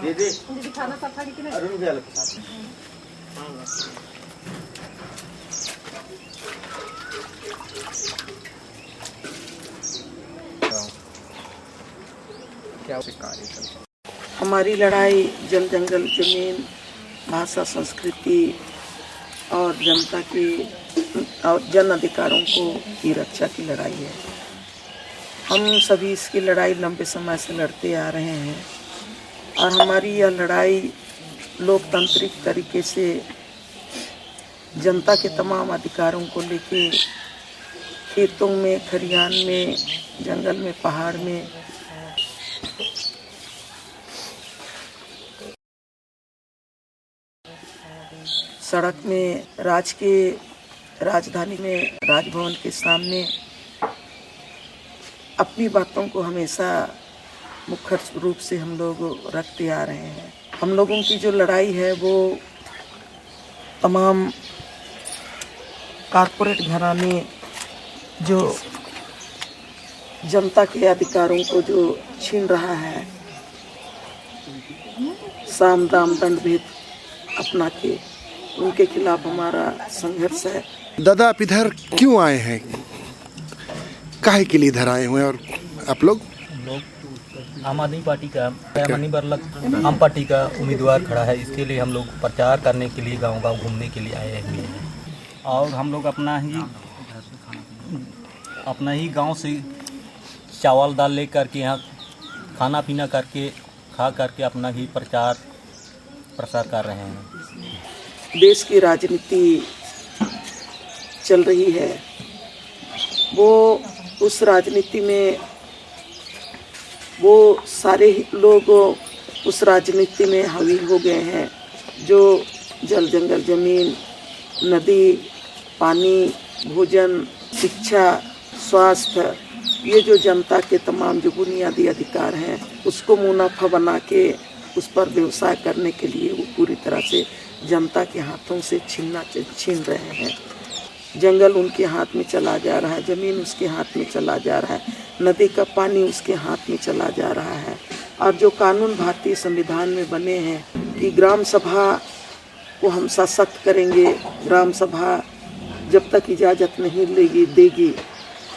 दीदी खाना सफा की नहीं अरुण भैया के साथ क्या कार्य चल हमारी लड़ाई जल जंगल जमीन भाषा संस्कृति और जनता की और जन अधिकारों को की रक्षा की लड़ाई है। हम सभी इसकी लड़ाई लंबे समय से लड़ते आ रहे हैं और हमारी यह लड़ाई लोकतांत्रिक तरीके से जनता के तमाम अधिकारों को लेके खेतों में, खरियान में, जंगल में, पहाड़ में सड़क में, राजधानी में, राजभवन के सामने अपनी बातों को हमेशा मुख्य रूप से हम लोग रखते आ रहे हैं। हम लोगों की जो लड़ाई है वो तमाम कारपोरेट घराने जो जनता के अधिकारों को जो छीन रहा है, साम दाम दंड भेद अपना के उनके खिलाफ हमारा संघर्ष है। दादा आप इधर क्यों आए हैं, काहे के लिए इधर आए हुए हैं? और आप लोग आम आदमी पार्टी का मनी बरलक आम पार्टी का उम्मीदवार खड़ा है, इसके लिए हम लोग प्रचार करने के लिए गांव-गांव घूमने के लिए आए हुए हैं। और हम लोग अपना ही गांव से चावल दाल ले करके यहाँ खाना पीना करके खा करके अपना ही प्रचार प्रसार कर रहे हैं। देश की राजनीति चल रही है, वो उस राजनीति में वो सारे लोग उस राजनीति में हावी हो गए हैं जो जल जंगल जमीन, नदी, पानी, भोजन, शिक्षा, स्वास्थ्य, ये जो जनता के तमाम जो बुनियादी अधिकार हैं उसको मुनाफा बना के उस पर व्यवसाय करने के लिए वो पूरी तरह से जनता के हाथों से छीन रहे हैं। जंगल उनके हाथ में चला जा रहा है, ज़मीन उसके हाथ में चला जा रहा है, नदी का पानी उसके हाथ में चला जा रहा है। और जो कानून भारतीय संविधान में बने हैं कि ग्राम सभा को हम सशक्त करेंगे, ग्राम सभा जब तक इजाज़त नहीं देगी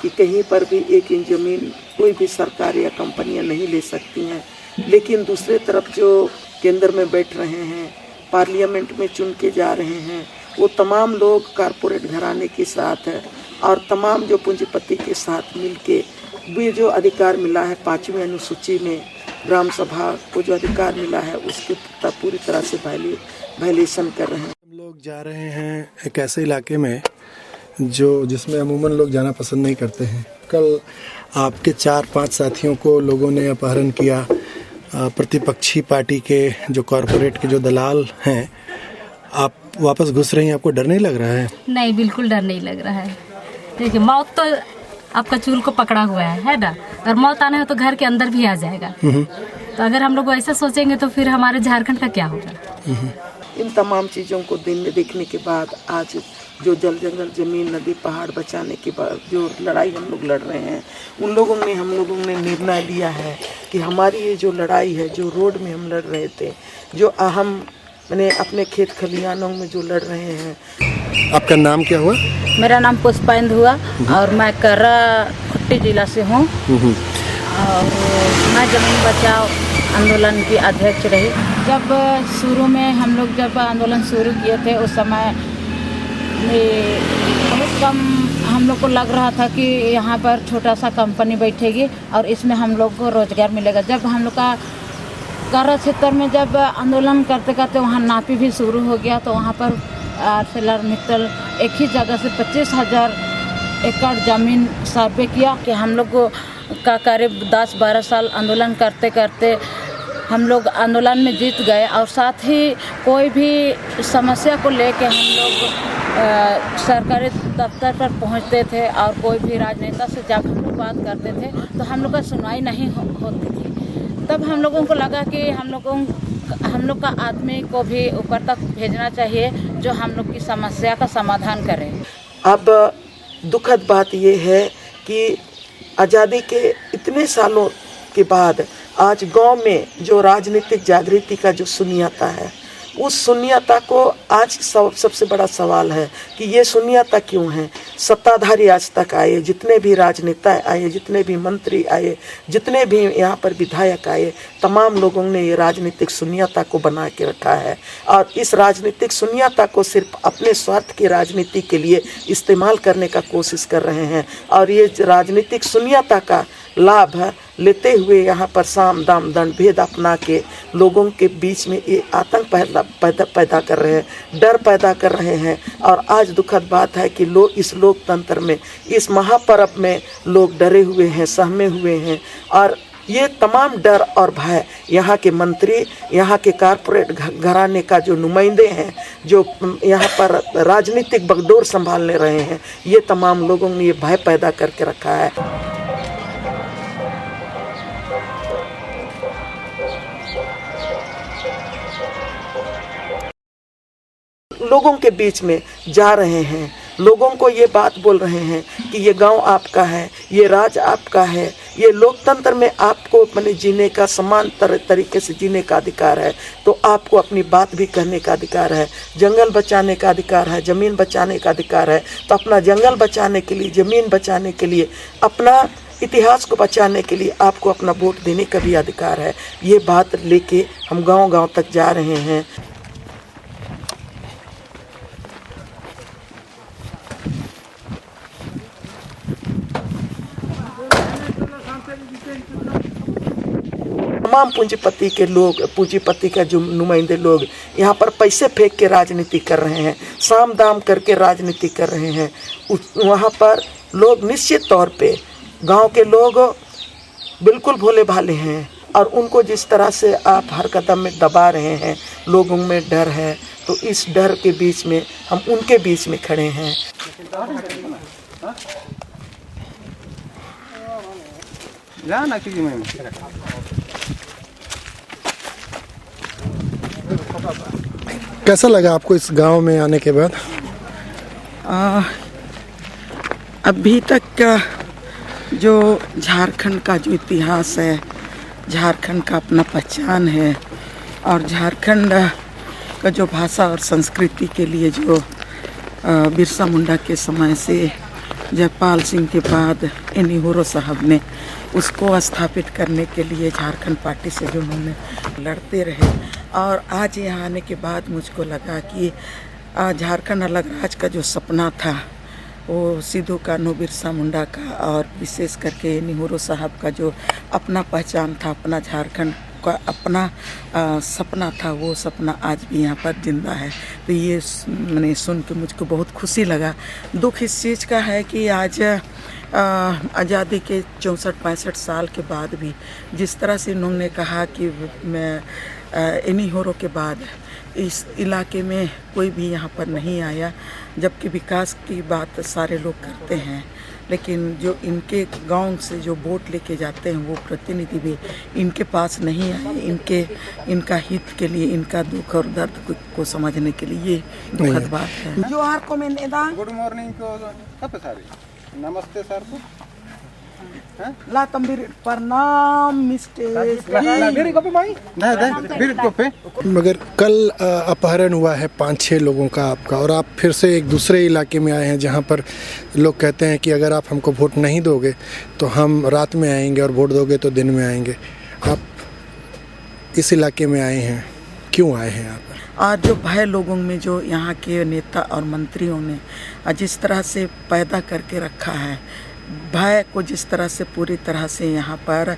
कि कहीं पर भी एक इंच ज़मीन कोई भी सरकार या कंपनियां नहीं ले सकती हैं। लेकिन दूसरे तरफ जो केंद्र में बैठ रहे हैं, पार्लियामेंट में चुन के जा रहे हैं, वो तमाम लोग कारपोरेट घराने के साथ है और तमाम जो पूंजीपति के साथ मिलके भी जो अधिकार मिला है 5वीं अनुसूची में ग्राम सभा को जो अधिकार मिला है उसके पूरी तरह से वायलेशन कर रहे हैं। हम लोग जा रहे हैं एक ऐसे इलाके में जिसमें अमूमन लोग जाना पसंद नहीं करते हैं। कल आपके 4-5 साथियों को लोगों ने अपहरण किया। प्रतिपक्षी पार्टी के जो कॉरपोरेट के जो दलाल हैं, आप वापस घुस रही हैं, आपको डर नहीं लग रहा है? नहीं, बिल्कुल डर नहीं लग रहा है। देखिए, मौत तो आपका चूल को पकड़ा हुआ है ना, और मौत आने हो तो घर के अंदर भी आ जाएगा। तो अगर हम लोग ऐसा सोचेंगे तो फिर हमारे झारखंड का क्या होगा? इन तमाम चीज़ों को दिन में देखने के बाद आज जो जल जंगल जमीन नदी पहाड़ बचाने के बाद जो लड़ाई हम लोग लड़ रहे हैं, हम लोगों ने निर्णय लिया है कि हमारी ये जो लड़ाई है, जो रोड में हम लड़ रहे थे, जो अहम मैंने अपने खेत खलिहानों में जो लड़ रहे हैं। आपका नाम क्या हुआ? मेरा नाम पुष्पेंद्र हुआ और मैं कर्रा खुट्टी जिला से हूँ और मैं जमीन बचाओ आंदोलन की अध्यक्ष रही। जब शुरू में हम लोग जब आंदोलन शुरू किए थे उस समय बहुत कम हम लोग को लग रहा था कि यहाँ पर छोटा सा कंपनी बैठेगी और इसमें हम लोग को रोजगार मिलेगा। जब हम लोग का कर्रा क्षेत्र में जब आंदोलन करते करते वहाँ नापी भी शुरू हो गया तो वहाँ पर ArcelorMittal एक ही जगह से 25,000 एकड़ ज़मीन सर्वे किया कि हम लोग का करीब 10-12 साल आंदोलन करते करते हम लोग आंदोलन में जीत गए और साथ ही कोई भी समस्या को लेके हम लोग सरकारी दफ्तर पर पहुंचते थे और कोई भी राजनेता से जब हम लोग बात करते थे तो हम लोग का सुनवाई नहीं होती थी। तब हम लोगों को लगा कि हम लोग का आदमी को भी ऊपर तक भेजना चाहिए जो हम लोग की समस्या का समाधान करे। अब दुखद बात ये है कि आज़ादी के इतने सालों के बाद आज गांव में जो राजनीतिक जागृति का जो शून्यता है, उस शून्यता को आज सबसे बड़ा सवाल है कि ये शून्यता क्यों है। सत्ताधारी आज तक आए, जितने भी राजनेता आए, जितने भी मंत्री आए, जितने भी यहाँ पर विधायक आए, तमाम लोगों ने ये राजनीतिक शून्यता को बना के रखा है और इस राजनीतिक शून्यता को सिर्फ अपने स्वार्थ की राजनीति के लिए इस्तेमाल करने का कोशिश कर रहे हैं और ये राजनीतिक शून्यता का लाभ लेते हुए यहाँ पर साम दाम दंड भेद अपना के लोगों के बीच में ये आतंक पैदा कर रहे हैं, डर पैदा कर रहे हैं। और आज दुखद बात है कि लोग इस लोकतंत्र में, इस महापर्व में लोग डरे हुए हैं, सहमे हुए हैं और ये तमाम डर और भय यहाँ के मंत्री, यहाँ के कारपोरेट घराने का जो नुमाइंदे हैं, जो यहाँ पर राजनीतिक बागडोर संभालने रहे हैं, ये तमाम लोगों ने ये भय पैदा करके रखा है। लोगों के बीच में जा रहे हैं, लोगों को ये बात बोल रहे हैं कि ये गांव आपका है, ये राज आपका है, ये लोकतंत्र में आपको अपने जीने का समान तरीके से जीने का अधिकार है, तो आपको अपनी बात भी कहने का अधिकार है। जंगल बचाने का अधिकार है, ज़मीन बचाने का अधिकार है, तो अपना जंगल बचाने के लिए, ज़मीन बचाने के लिए, अपना इतिहास को बचाने के लिए आपको अपना वोट देने का भी अधिकार है। ये बात लेके हम गांव-गांव तक जा रहे हैं। तमाम पूंजीपति के लोग, पूंजीपति का जो नुमाइंदे लोग यहाँ पर पैसे फेंक के राजनीति कर रहे हैं, साम दाम करके राजनीति कर रहे हैं। वहाँ पर लोग निश्चित तौर पे, गांव के लोग बिल्कुल भोले भाले हैं और उनको जिस तरह से आप हर कदम में दबा रहे हैं, लोगों में डर है, तो इस डर के बीच में हम उनके बीच में खड़े हैं। कैसा लगा आपको इस गांव में आने के बाद? अभी तक का जो झारखंड का जो इतिहास है, झारखंड का अपना पहचान है और झारखंड का जो भाषा और संस्कृति के लिए जो बिरसा मुंडा के समय से जयपाल सिंह के बाद एनी होरो साहब ने उसको स्थापित करने के लिए झारखंड पार्टी से जो उन्होंने लड़ते रहे और आज यहाँ आने के बाद मुझको लगा कि झारखंड अलग राज्य का जो सपना था वो सिद्धू कान्हू बिरसा मुंडा का और विशेष करके एनी होरो साहब का जो अपना पहचान था, अपना झारखंड का अपना सपना था, वो सपना आज भी यहाँ पर जिंदा है। तो ये मैंने सुन के मुझको बहुत खुशी लगा। दुख इस चीज़ का है कि आज आज़ादी के 64-65 साल के बाद भी जिस तरह से उन्होंने कहा कि मैं एनी होरो के बाद इस इलाके में कोई भी यहाँ पर नहीं आया, जबकि विकास की बात सारे लोग करते हैं, लेकिन जो इनके गांव से जो वोट लेके जाते हैं वो प्रतिनिधि भी इनके पास नहीं आए, इनका हित के लिए, इनका दुख और दर्द को समझने के लिए। ये दुखद बात है। जो आर को गुड मॉर्निंग को नमस्ते सर को ला तंबीर प्रणाम मगर कल अपहरण हुआ है 5-6 लोगों का आपका और आप फिर से एक दूसरे इलाके में आए हैं जहां पर लोग कहते हैं कि अगर आप हमको वोट नहीं दोगे तो हम रात में आएंगे और वोट दोगे तो दिन में आएंगे। आप इस इलाके में आए हैं, क्यों आए हैं आप? और जो भय लोगों में जो यहाँ के नेता और मंत्रियों ने जिस तरह से पैदा करके रखा है, भय को जिस तरह से पूरी तरह से यहाँ पर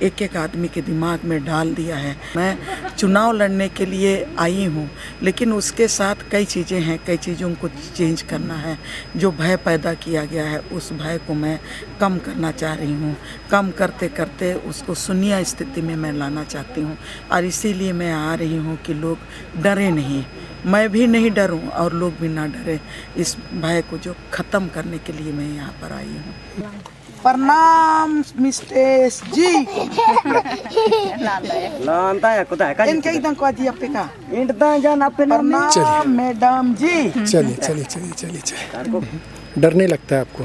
एक एक आदमी के दिमाग में डाल दिया है। मैं चुनाव लड़ने के लिए आई हूँ, लेकिन उसके साथ कई चीज़ें हैं, कई चीज़ों को चेंज करना है। जो भय पैदा किया गया है उस भय को मैं कम करना चाह रही हूँ। कम करते करते उसको शून्य स्थिति में मैं लाना चाहती हूँ और इसीलिए मैं आ रही हूँ कि लोग डरे नहीं, मैं भी नहीं डरूं और लोग भी ना डरे। इस भय को जो ख़त्म करने के लिए मैं यहाँ पर आई हूँ। प्रणाम मिस्टेस जी। इनके एकदम को जी अपने का प्रणाम मैडम जी। चलिए। डर नहीं लगता है आपको?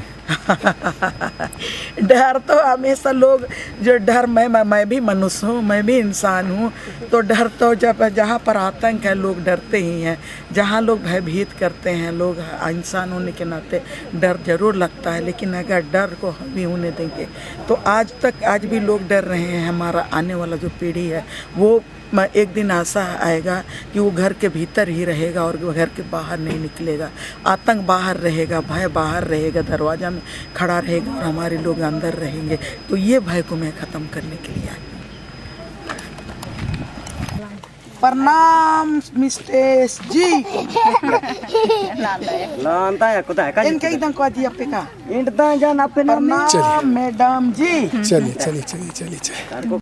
डर तो हमेशा लोग जो डर मैं भी मनुष्य हूँ, मैं भी इंसान हूँ, तो डर तो जब जहाँ पर आतंक है लोग डरते ही हैं। जहाँ लोग भयभीत करते हैं लोग, इंसान होने के नाते डर जरूर लगता है, लेकिन अगर डर को हम भी होने देंगे तो आज भी लोग डर रहे हैं। हमारा आने वाला जो पीढ़ी है वो एक दिन ऐसा आएगा कि वो घर के भीतर ही रहेगा और वो घर के बाहर नहीं निकलेगा। आतंक बाहर रहेगा, भय बाहर रहेगा, दरवाजा में खड़ा रहेगा और हमारे लोग अंदर रहेंगे। तो ये भय को मैं ख़त्म करने के लिए आई। प्रणाम मिस्टेस जी। इनके एकदम को जी आपे का प्रणाम मैडम जी। चलिए चलिए चलिए चलिए चलिए।